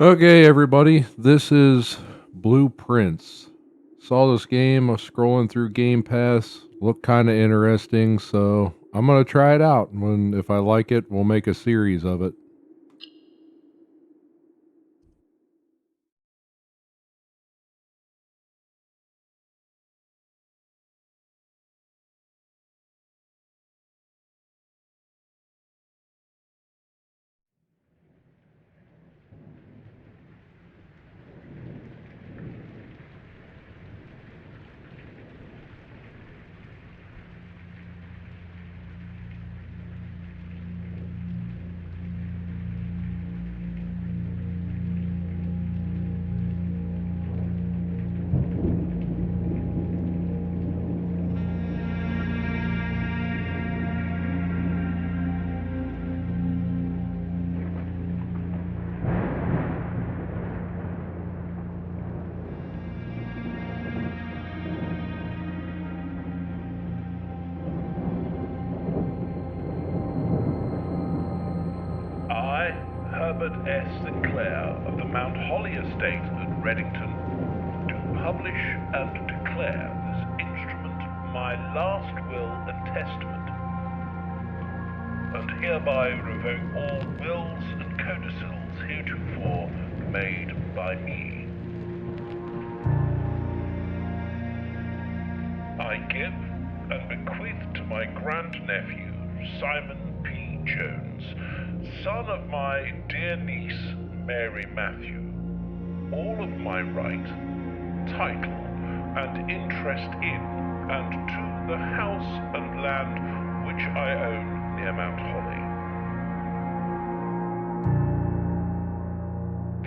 Okay, everybody, this is Blueprints. Saw this game, I was scrolling through Game Pass, looked kind of interesting, so I'm gonna try it out. When if I like it, we'll make a series of it. I, Herbert S. Sinclair of the Mount Holly Estate at Reddington, do publish and declare this instrument my last will and testament, and hereby revoke all wills and codicils heretofore made by me. I give and bequeath to my grandnephew, Simon P. Jones, son of my dear niece, Mary Matthew, all of my right, title, and interest in and to the house and land which I own near Mount Holly.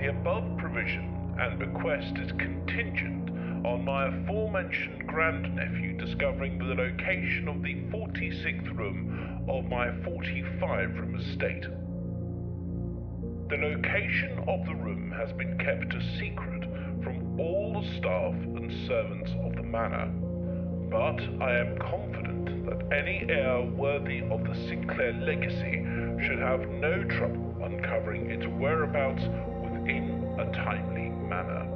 The above provision and bequest is contingent on my aforementioned grandnephew discovering the location of the 46th room of my 45-room estate. The location of the room has been kept a secret from all the staff and servants of the manor, but I am confident that any heir worthy of the Sinclair legacy should have no trouble uncovering its whereabouts within a timely manner.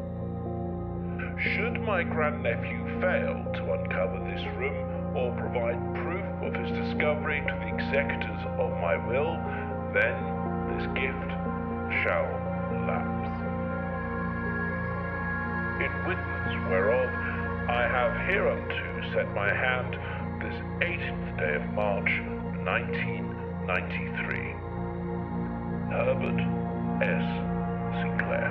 Should my grandnephew fail to uncover this room or provide proof of his discovery to the executors of my will, then this gift shall lapse. In witness whereof I have hereunto set my hand this 18th day of March, 1993. Herbert S. Sinclair.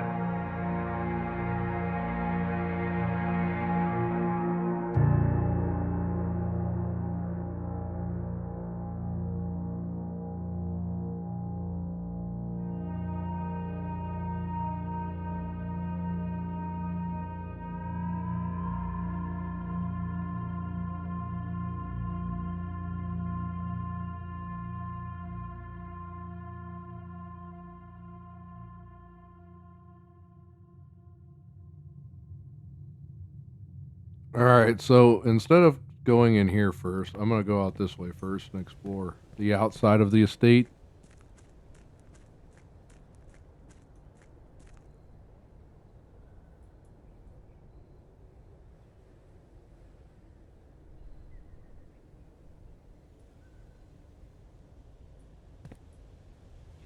All right, so instead of going in here first, I'm gonna go out this way first and explore the outside of the estate.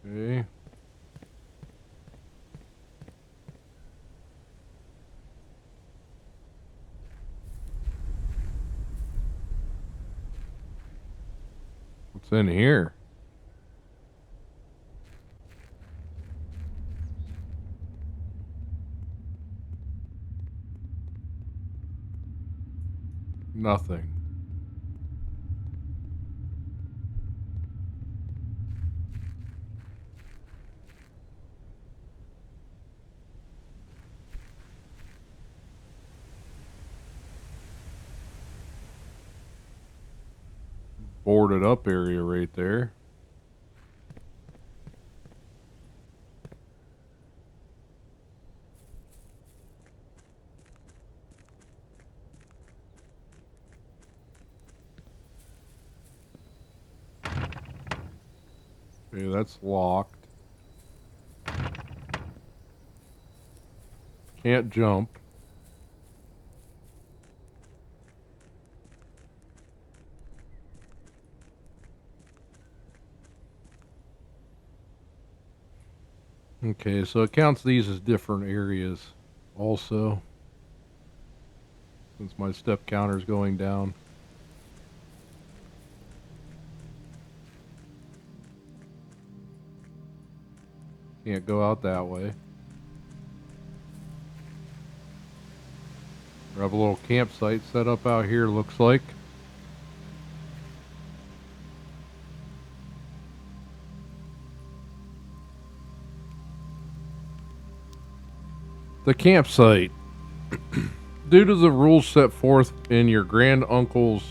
Okay. What's in here? Nothing. Boarded up area right there. Okay, that's locked. Can't jump. Okay, so it counts these as different areas also, since my step counter's going down. Can't go out that way. We have a little campsite set up out here, looks like. The campsite. Due to the rules set forth in your grand uncle's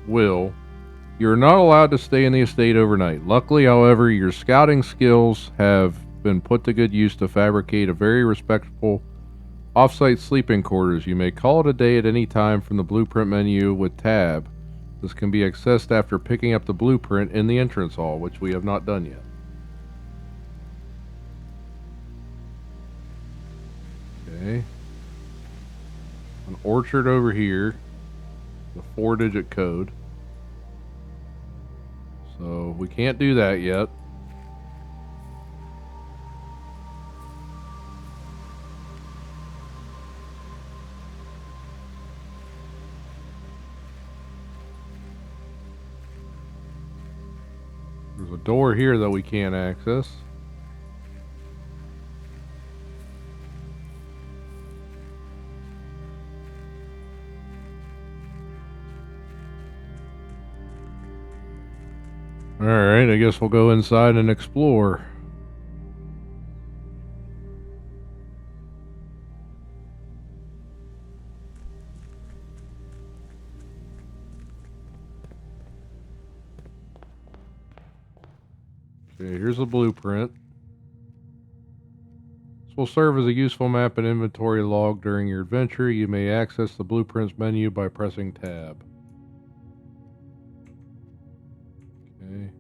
will, you're not allowed to stay in the estate overnight. Luckily, however, your scouting skills have been put to good use to fabricate a very respectable off-site sleeping quarters. You may call it a day at any time from the blueprint menu with tab. This can be accessed after picking up the blueprint in the entrance hall, which we have not done yet. Okay. An orchard over here. The 4-digit code. So we can't do that yet. There's a door here that we can't access. Alright, I guess we'll go inside and explore. Okay, here's a blueprint. This will serve as a useful map and inventory log during your adventure. You may access the blueprints menu by pressing tab. Okay.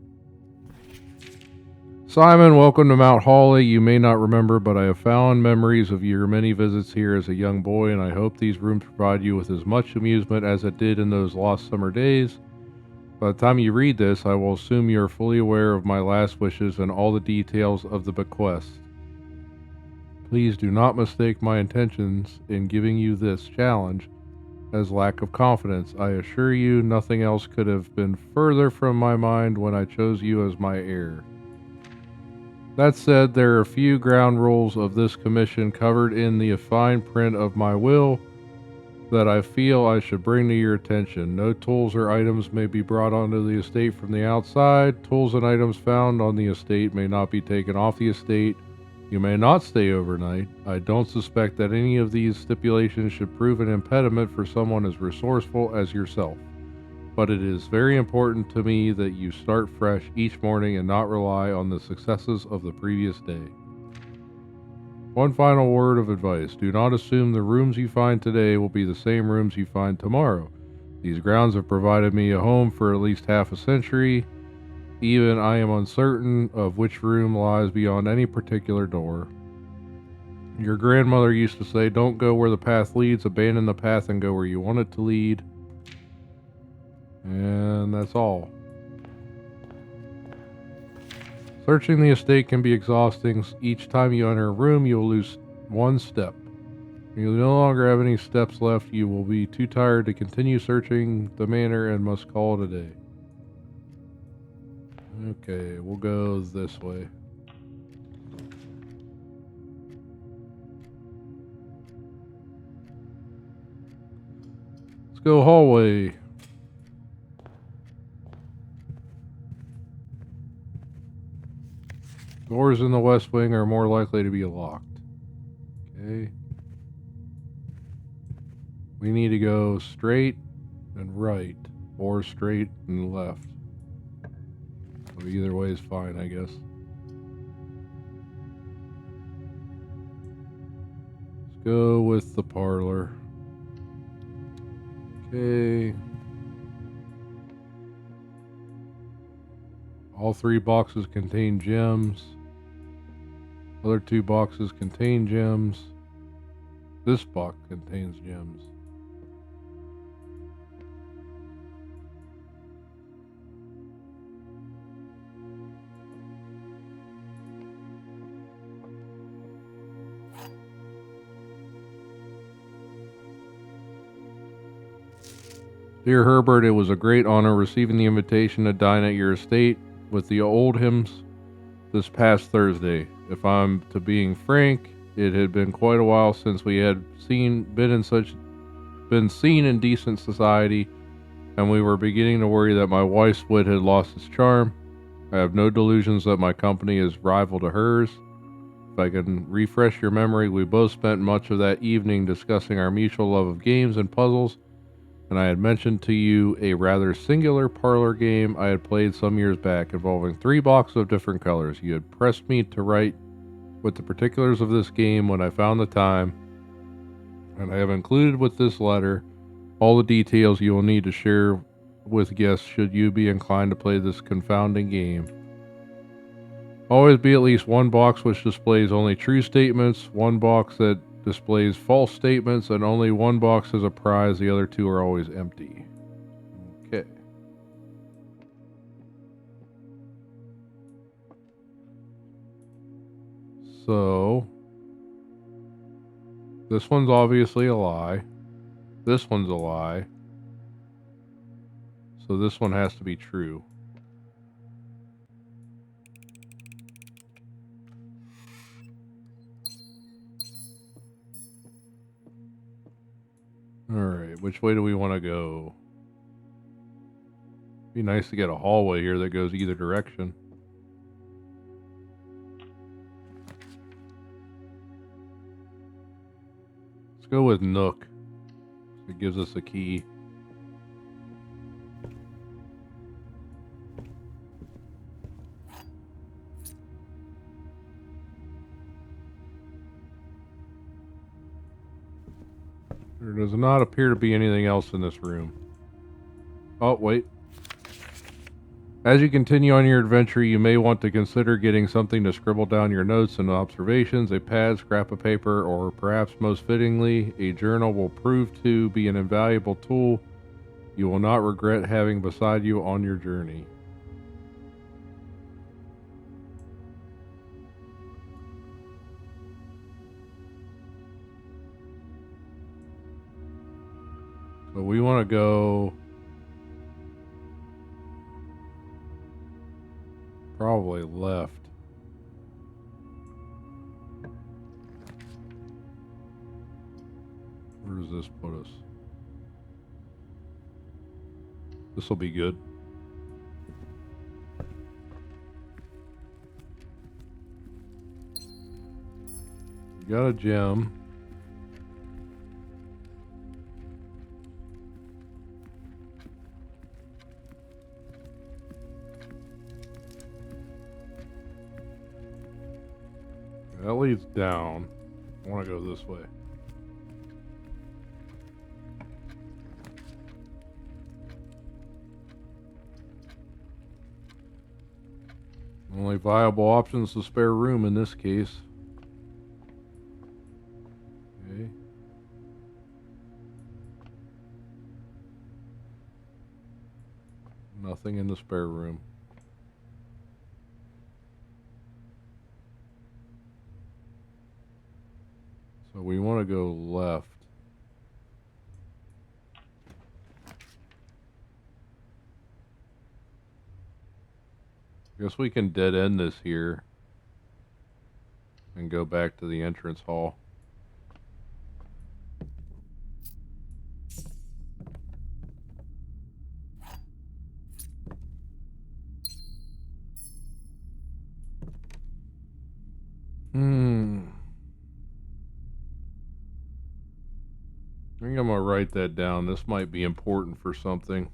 Simon, welcome to Mount Hawley. You may not remember, but I have fond memories of your many visits here as a young boy, and I hope these rooms provide you with as much amusement as it did in those lost summer days. By the time you read this, I will assume you are fully aware of my last wishes and all the details of the bequest. Please do not mistake my intentions in giving you this challenge as lack of confidence. I assure you nothing else could have been further from my mind when I chose you as my heir. That said, there are a few ground rules of this commission covered in the fine print of my will that I feel I should bring to your attention. No tools or items may be brought onto the estate from the outside. Tools and items found on the estate may not be taken off the estate. You may not stay overnight. I don't suspect that any of these stipulations should prove an impediment for someone as resourceful as yourself. But it is very important to me that you start fresh each morning and not rely on the successes of the previous day. One final word of advice. Do not assume the rooms you find today will be the same rooms you find tomorrow. These grounds have provided me a home for at least half a century. Even I am uncertain of which room lies beyond any particular door. Your grandmother used to say, don't go where the path leads, abandon the path and go where you want it to lead. And that's all. Searching the estate can be exhausting. Each time you enter a room, you will lose one step. When you no longer have any steps left, you will be too tired to continue searching the manor and must call it a day. Okay, we'll go this way. Let's go hallway. Doors in the west wing are more likely to be locked. Okay. We need to go straight and right, or straight and left. So either way is fine, I guess. Let's go with the parlor. Okay. All 3 boxes contain gems. Other 2 boxes contain gems. This box contains gems. Dear Herbert, it was a great honor receiving the invitation to dine at your estate with the Oldhams this past Thursday. If I'm to being frank, it had been quite a while since we had been seen in decent society, and we were beginning to worry that my wife's wit had lost its charm. I have no delusions that my company is rival to hers. If I can refresh your memory, we both spent much of that evening discussing our mutual love of games and puzzles, and I had mentioned to you a rather singular parlor game I had played some years back involving 3 boxes of different colors. You had pressed me to write with the particulars of this game when I found the time, and I have included with this letter all the details you will need to share with guests should you be inclined to play this confounding game. Always be at least one box which displays only true statements, one box that displays false statements, and only one box as a prize. The other 2 are always empty. Okay. So, this one's obviously a lie. This one's a lie. So this one has to be true. Alright, which way do we want to go? Be nice to get a hallway here that goes either direction. Let's go with Nook. It gives us a key. There does not appear to be anything else in this room. Oh, wait. As you continue on your adventure, you may want to consider getting something to scribble down your notes and observations. A pad, scrap of paper, or perhaps most fittingly, a journal will prove to be an invaluable tool you will not regret having beside you on your journey. So we want to go probably left. Where does this put us? This will be good. We got a gem. That leads down. I want to go this way. Only viable option is the spare room in this case. Okay. Nothing in the spare room. So we want to go left. Guess we can dead end this here and go back to the entrance hall. I think I'm gonna write that down. This might be important for something.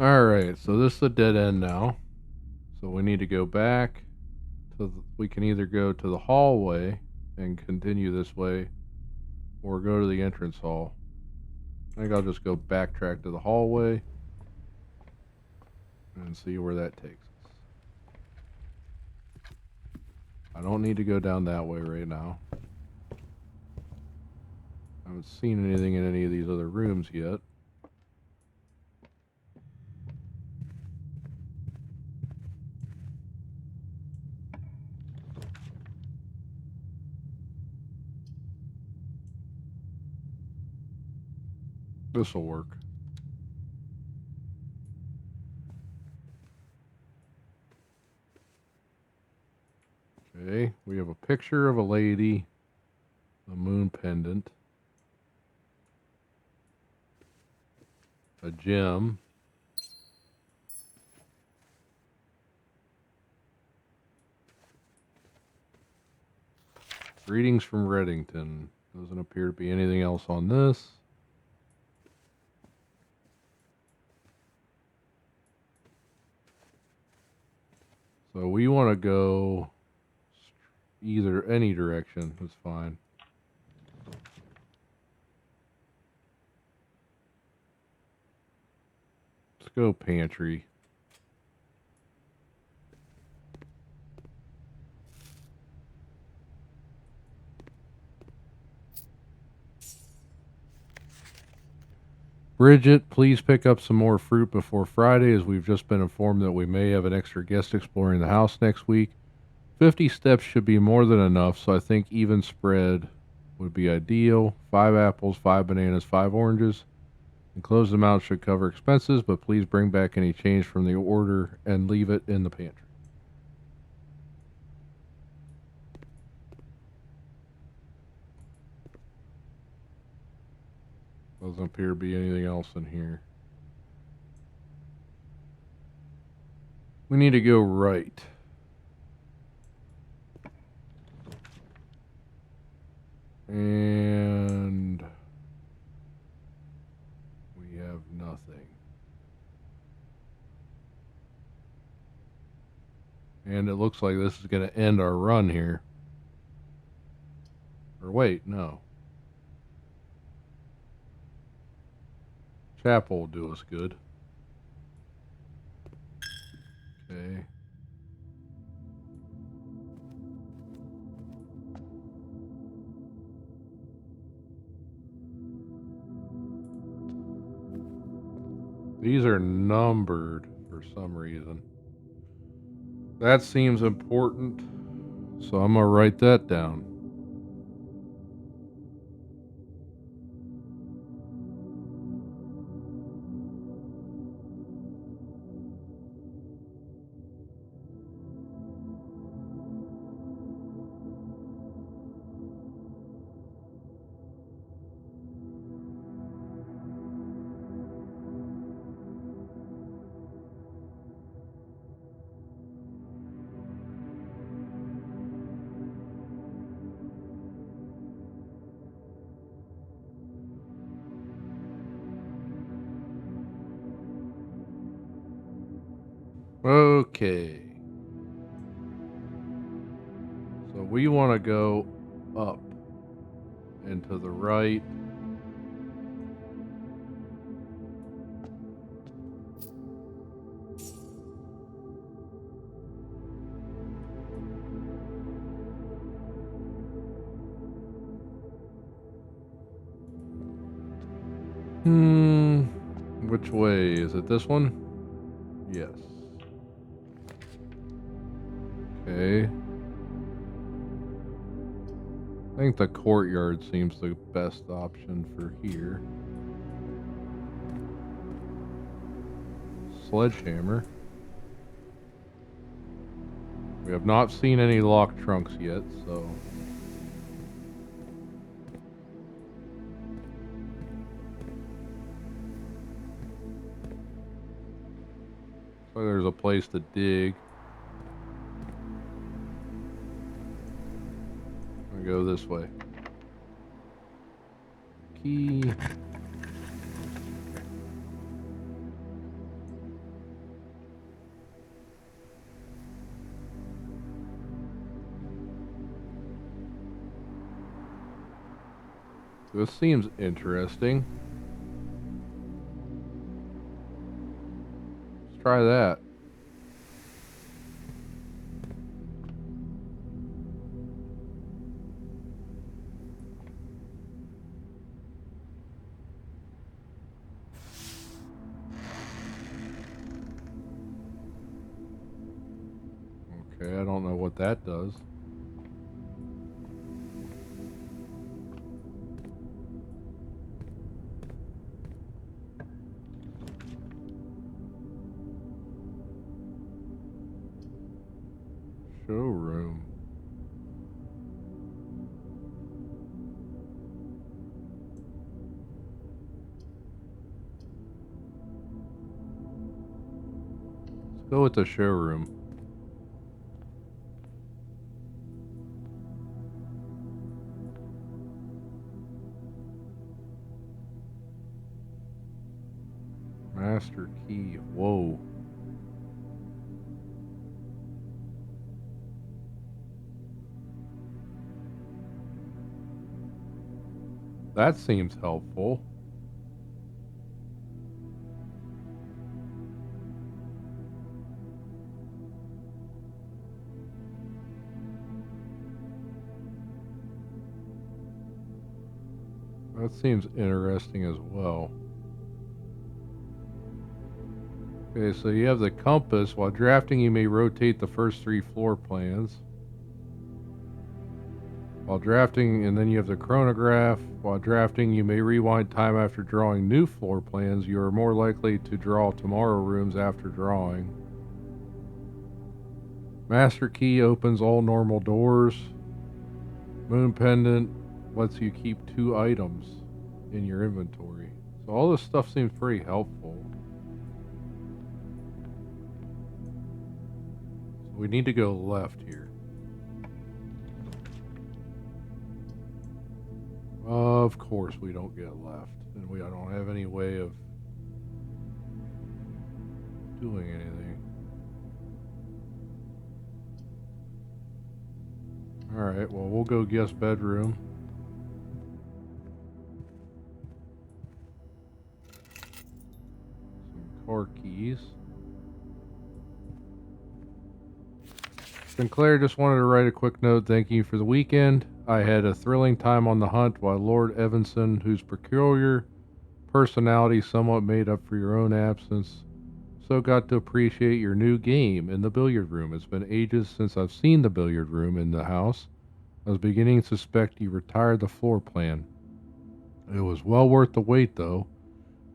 Alright, so this is a dead end now. So we need to go back we can either go to the hallway and continue this way, or go to the entrance hall. I think I'll just go backtrack to the hallway and see where that takes us. I don't need to go down that way right now. I haven't seen anything in any of these other rooms yet. This'll work. Okay, we have a picture of a lady, a moon pendant, a gem, greetings from Reddington. Doesn't appear to be anything else on this. So we want to go any direction. That's fine. Let's go pantry. Bridget, please pick up some more fruit before Friday, as we've just been informed that we may have an extra guest exploring the house next week. 50 steps should be more than enough, so I think even spread would be ideal. 5 apples, 5 bananas, 5 oranges. Enclosed amount should cover expenses, but please bring back any change from the order and leave it in the pantry. Doesn't appear to be anything else in here. We need to go right. And we have nothing. And it looks like this is going to end our run here. Or wait, no. Chapel will do us good. Okay. These are numbered for some reason. That seems important, so I'm going to write that down. Okay. So we want to go up and to the right. Which way? Is it this one? Yes. Okay. I think the courtyard seems the best option for here. Sledgehammer. We have not seen any locked trunks yet, so... So there's a place to dig. I'm gonna go this way. Key. This seems interesting. Let's try that. Okay, I don't know what that does. Showroom. Let's go with the showroom. Master key. Whoa. That seems helpful. That seems interesting as well. Okay, so you have the compass. While drafting, you may rotate the first 3 floor plans. While drafting, and then you have the chronograph. While drafting, you may rewind time after drawing new floor plans. You are more likely to draw tomorrow rooms after drawing. Master key opens all normal doors. Moon pendant lets you keep 2 items in your inventory. So all this stuff seems pretty helpful. So we need to go left here. Of course we don't get left, and I don't have any way of doing anything. Alright, well, we'll go guest bedroom. Some car keys. Sinclair just wanted to write a quick note thanking you for the weekend. I had a thrilling time on the hunt while Lord Evanson, whose peculiar personality somewhat made up for your own absence, so got to appreciate your new game in the billiard room. It's been ages since I've seen the billiard room in the house. I was beginning to suspect you retired the floor plan. It was well worth the wait, though,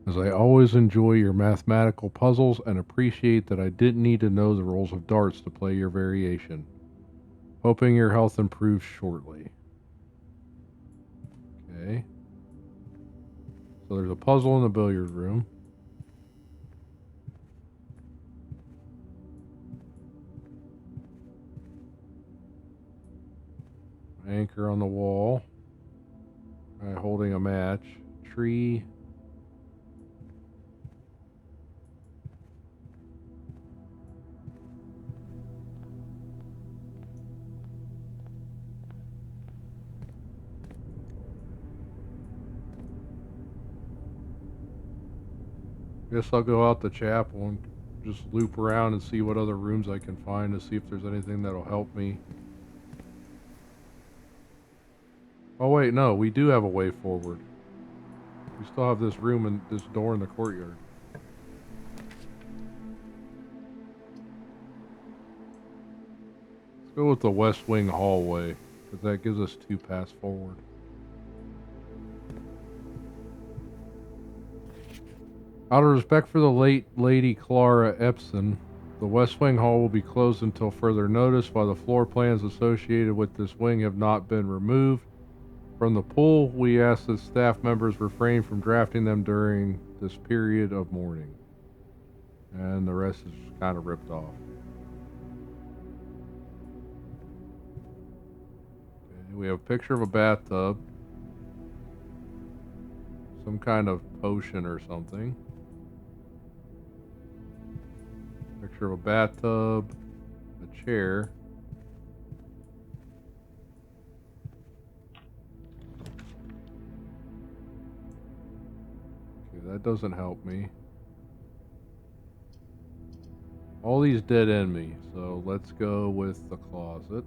as I always enjoy your mathematical puzzles and appreciate that I didn't need to know the rolls of darts to play your variation. Hoping your health improves shortly. Okay. So there's a puzzle in the billiard room. Anchor on the wall. Holding a match. Tree. Guess I'll go out the chapel and just loop around and see what other rooms I can find to see if there's anything that'll help me. Oh wait, no, we do have a way forward. We still have this room and this door in the courtyard. Let's go with the west wing hallway, because that gives us 2 paths forward. Out of respect for the late Lady Clara Epson, the West Wing Hall will be closed until further notice while the floor plans associated with this wing have not been removed. From the pool, we ask that staff members refrain from drafting them during this period of mourning. And the rest is kind of ripped off. Okay, we have a picture of a bathtub. Some kind of potion or something. Picture of a bathtub, a chair. Okay, that doesn't help me. All these dead end me, so let's go with the closet.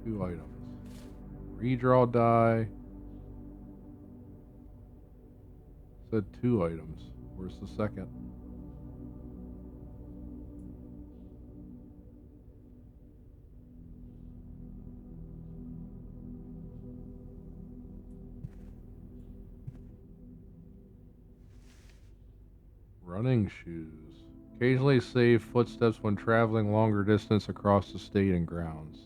2 items. Redraw die. Said 2 items. Where's the second? Running shoes. Occasionally save footsteps when traveling longer distance across the state and grounds.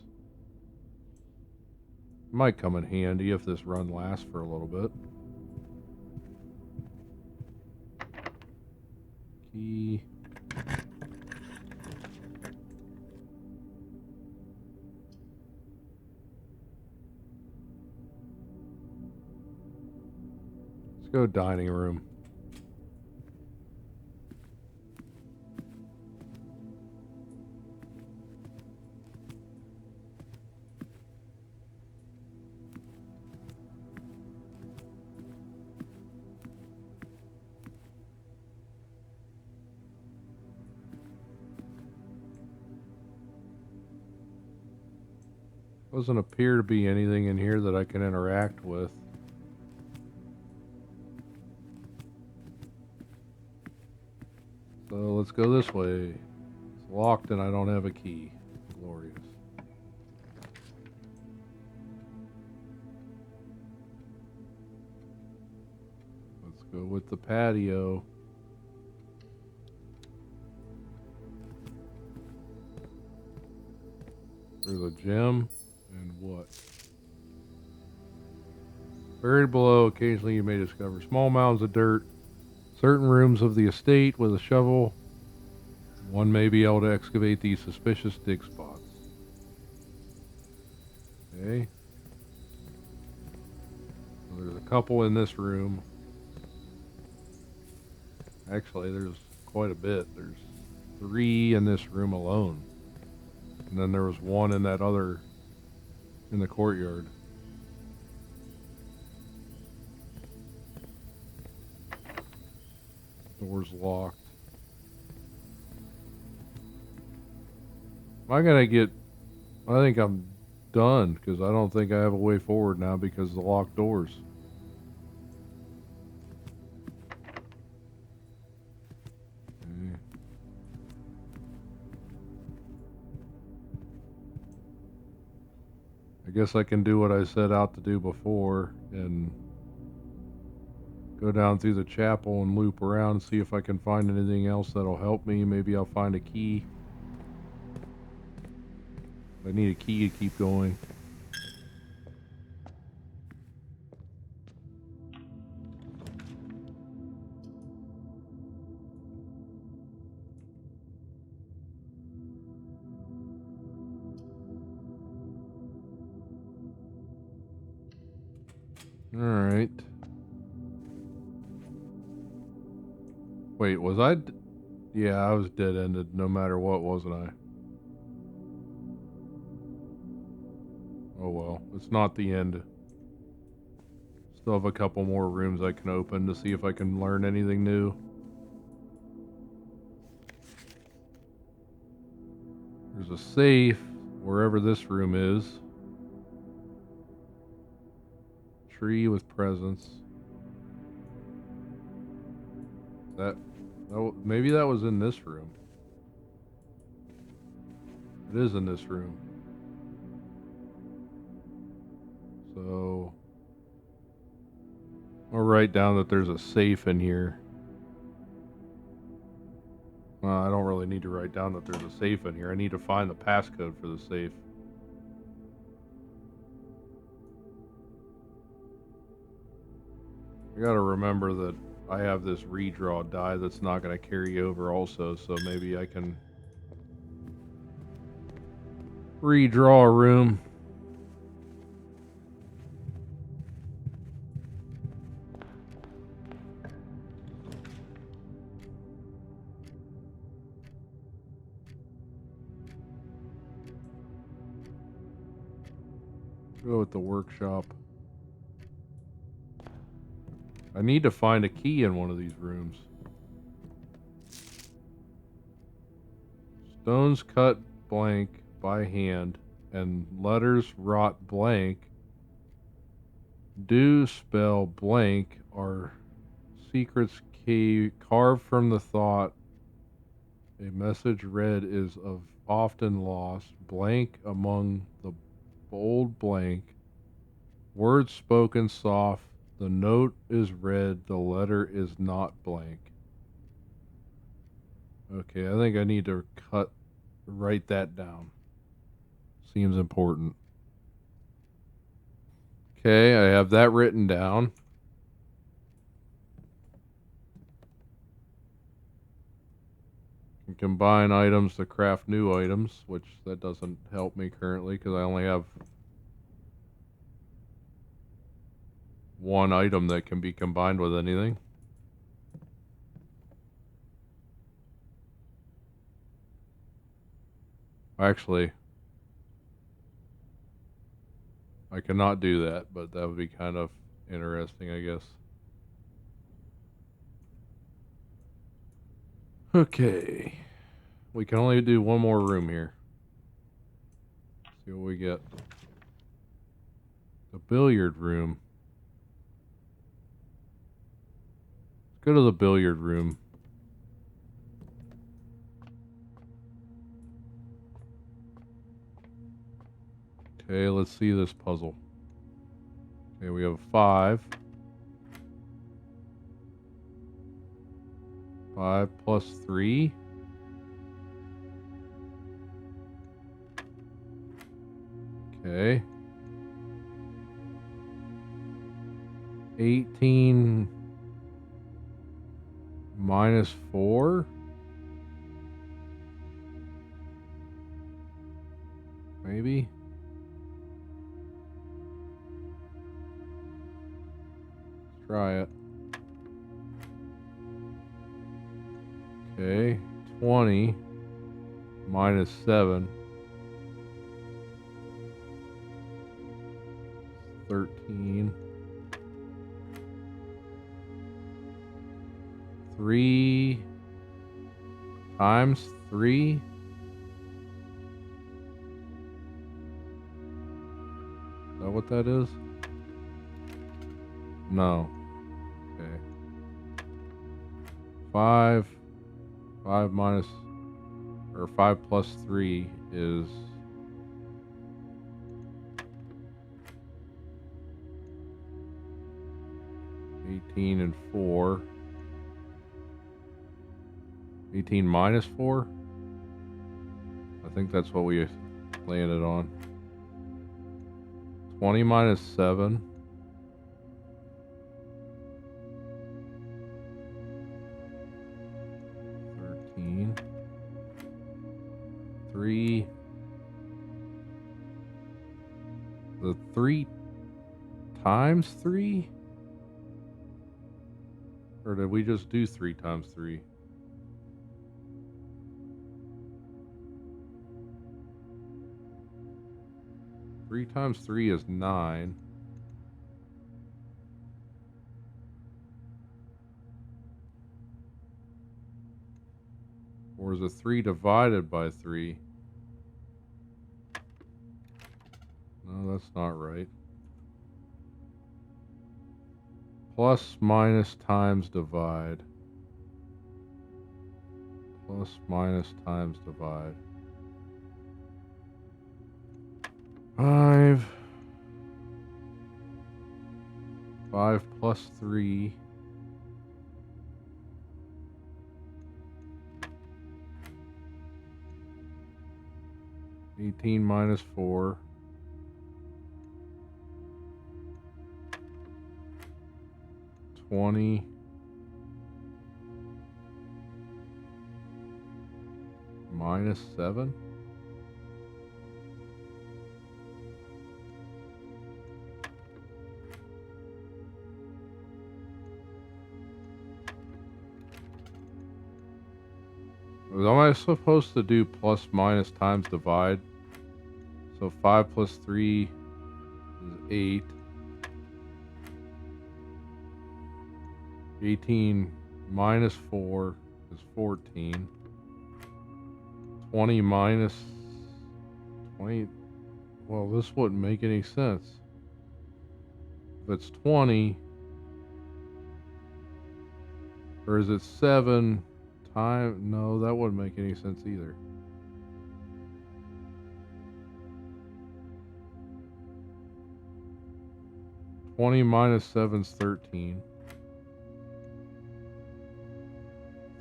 Might come in handy if this run lasts for a little bit. Key. Let's go dining room. Doesn't appear to be anything in here that I can interact with. So let's go this way. It's locked and I don't have a key. Glorious. Let's go with the patio. There's a gem and what? Buried below, occasionally you may discover small mounds of dirt. Certain rooms of the estate with a shovel. One may be able to excavate these suspicious dig spots. Okay. So there's a couple in this room. Actually, there's quite a bit. There's 3 in this room alone. And then there was 1 in that other, in the courtyard. Door's locked. Am I gonna get... I think I'm done, because I don't think I have a way forward now because of the locked doors. Okay. I guess I can do what I set out to do before and go down through the chapel and loop around and see if I can find anything else that'll help me. Maybe I'll find a key. I need a key to keep going. Alright. Wait, was I... Yeah, I was dead-ended no matter what, wasn't I? Oh well, it's not the end. Still have a couple more rooms I can open to see if I can learn anything new. There's a safe wherever this room is. Tree with presents. Maybe that was in this room. It is in this room. So I'll write down that there's a safe in here. I don't really need to write down that there's a safe in here. I need to find the passcode for the safe. I gotta remember that I have this redraw die that's not gonna carry over also, so maybe I can redraw a room. Go with the workshop. I need to find a key in one of these rooms. Stones cut blank by hand and letters wrought blank do spell blank are secrets carved from the thought. A message read is of often lost, blank among the bold blank. Words spoken soft, the note is read, the letter is not blank. Okay, I think I need to write that down. Seems important. Okay, I have that written down. Can combine items to craft new items, which that doesn't help me currently because I only have one item that can be combined with anything. Actually, I cannot do that, but that would be kind of interesting, I guess. Okay. We can only do one more room here. See what we get. The billiard room. Let's go to the billiard room. Okay, let's see this puzzle. Okay, we have 5. 5 plus 3. Okay. 18 minus 4. Maybe. Let's try it. Okay. 20 minus 7. 13. 3 times 3. Is that what that is? No. Okay. 5 minus, or 5 plus 3 is 18 and 4. 18 minus 4? I think that's what we landed on. 20 minus 7. 13. 3. The 3 times 3? Or did we just do 3 times 3? 3 times 3 is 9. Or is it 3 divided by 3? No, that's not right. Plus, minus, times, divide. Plus, minus, times, divide. 5 plus 3. 18 minus 4. 20 minus 7. Am I supposed to do plus, minus, times, divide? So 5 plus 3 is 8. 18 minus 4 is 14. 20 minus 20. Well, this wouldn't make any sense. If it's 20, or is it 7 times? No, that wouldn't make any sense either. Twenty minus 7 is 13.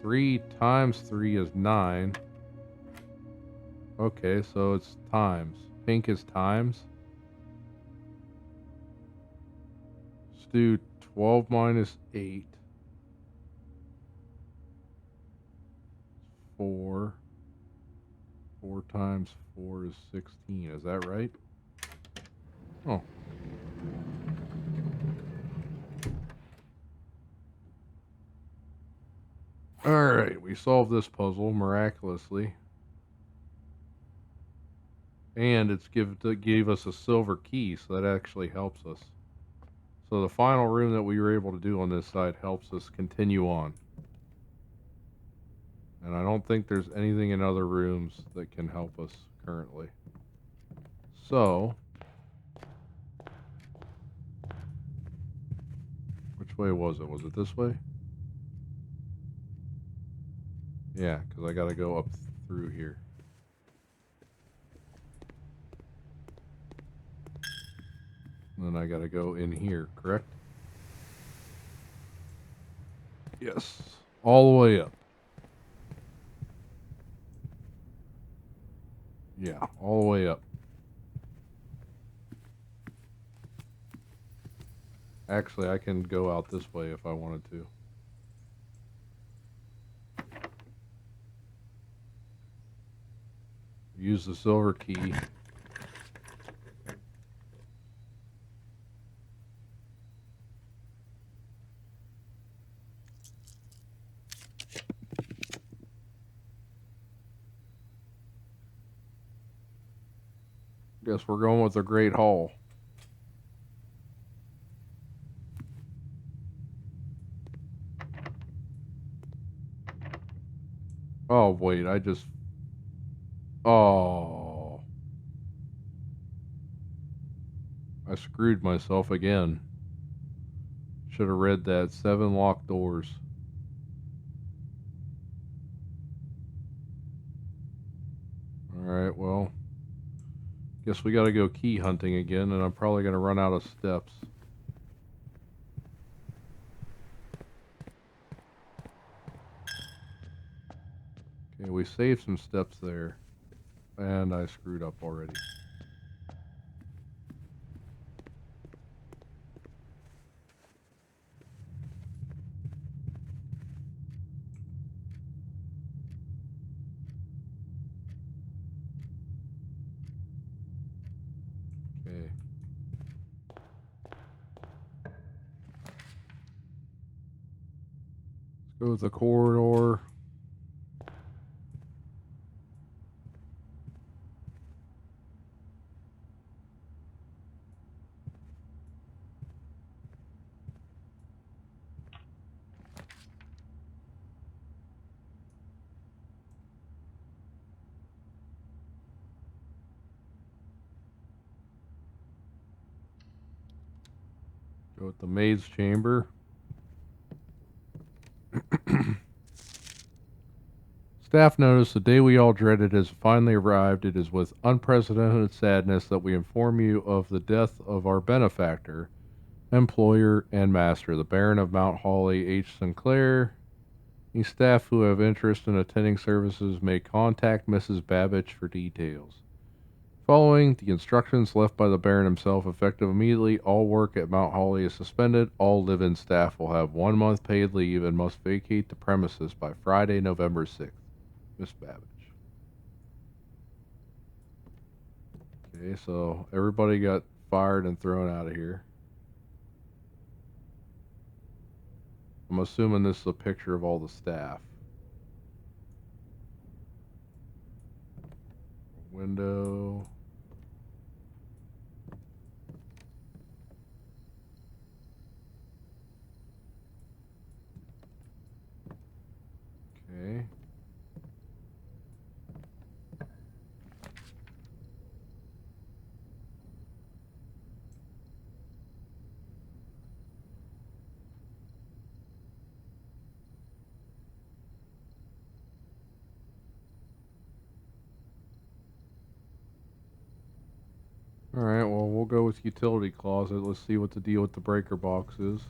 3 times 3 is 9. Okay, so it's times. Pink is times. Let's do 12 minus 8. 4. 4 times 4 is 16. Is that right? Oh. Alright, we solved this puzzle miraculously. And it gave us a silver key, so that actually helps us. So the final room that we were able to do on this side helps us continue on. And I don't think there's anything in other rooms that can help us currently. So, which way was it? Was it this way? Yeah, because I gotta go up through here. And then I gotta go in here, correct? Yes. All the way up. Yeah, all the way up. Actually, I can go out this way if I wanted to. Use the silver key. Guess we're going with the Great Hall. Oh, wait, Oh. I screwed myself again. Should have read that. 7 locked doors. Alright, well. Guess we gotta go key hunting again, and I'm probably gonna run out of steps. Okay, we saved some steps there. And I screwed up already. Okay. Let's go with the corridor. Go with the maid's chamber. Staff notice the day we all dreaded has finally arrived. It is with unprecedented sadness that we inform you of the death of our benefactor, employer, and master, the Baron of Mount Holly, H. Sinclair. Any staff who have interest in attending services may contact Mrs. Babbage for details. Following the instructions left by the Baron himself, effective immediately, all work at Mount Holly is suspended. All live-in staff will have 1 month paid leave and must vacate the premises by Friday, November 6th. Miss Babbage. Okay, so everybody got fired and thrown out of here. I'm assuming this is a picture of all the staff. Window. Alright, well, we'll go with utility closet. Let's see what the deal with the breaker box is.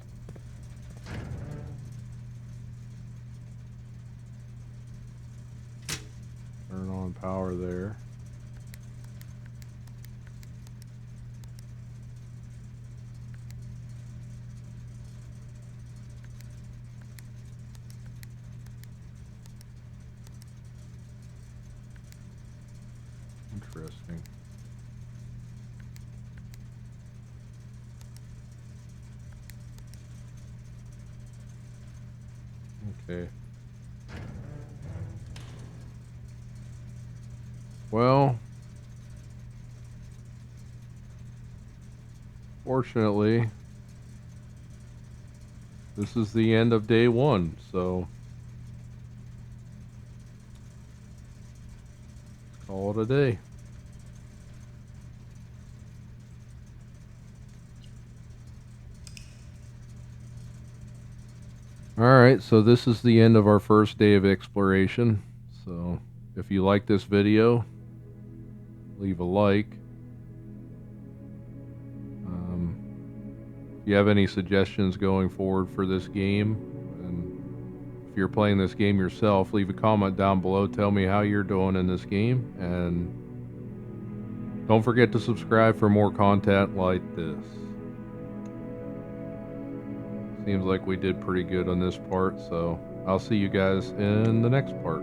Turn on power there. Interesting. Okay. Well, fortunately, this is the end of day one, so let's call it a day. Alright, so this is the end of our first day of exploration. So, if you like this video, leave a like. If you have any suggestions going forward for this game, and if you're playing this game yourself, leave a comment down below. Tell me how you're doing in this game, and don't forget to subscribe for more content like this. Seems like we did pretty good on this part, so I'll see you guys in the next part.